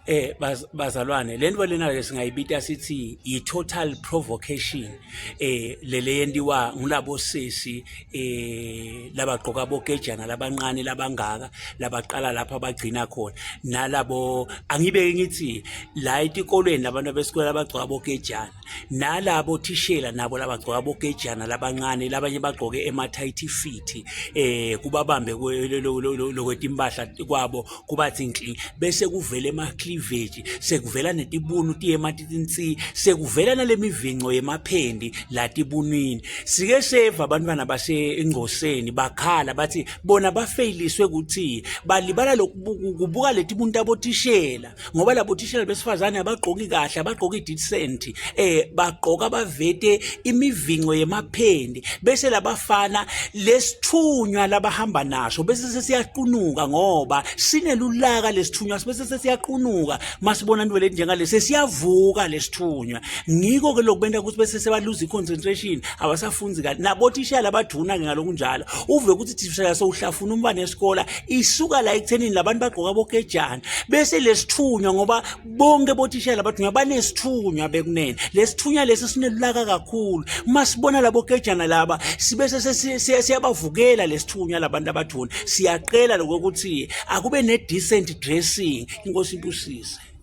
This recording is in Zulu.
Bazalwane, lento lena ke singayibita sithi i-total provocation. Lele yendiwa ngulabo sisi labagqoka bogejana labancane labangaka labaqala lapha bagcina khona nalabo angibeke ngithi la etikolweni labantu besikole abagqoka bogejana nalabo thishela nabo labagqoka bogejana labancane labanye bagqoke ema-tight fit kubabambe lokwetimpahla kwabo kubathi nkli bese kuvela ema-cleavage sekuvela netibunu tiye ematitsi sekuvela nalemivinco yemaphendi la tibunini sike seva abantwana base-Engcoseni bakhala bathi bona bafeyliswe kuthi balibala lokubuka letibunu tabotishela ngoba labotishela besifazane abagqoki kahle abagqoki decent bagqoka bavete imivinco yemaphendi bese labafana lesithunywa labahamba naso bese sesiyaqunuka ngoba sinelulaka lesithunywa bese sesiyaqunuka masibona into le njengalesi siyavuka lesithunywa ngiko ke lokubenda ukuthi bese sebaluza i-concentration abasafunzi kahle nabotishela abaduna ke ngalokunjalo uve ukuthi thisha sowuhlafuna umbane esikole isuka la ekuthenini labantu bagqoka bokejana bese lesithunywa ngoba bonke botishela abaduna banesithunywa bekunene lesithunywa lesi sinelulaka kakhulu masibona labo kejana laba sibese siyabavukela lesithunywa labantu abaduna siyaqela lokuthi akube ne decent dressing inkosi impusise.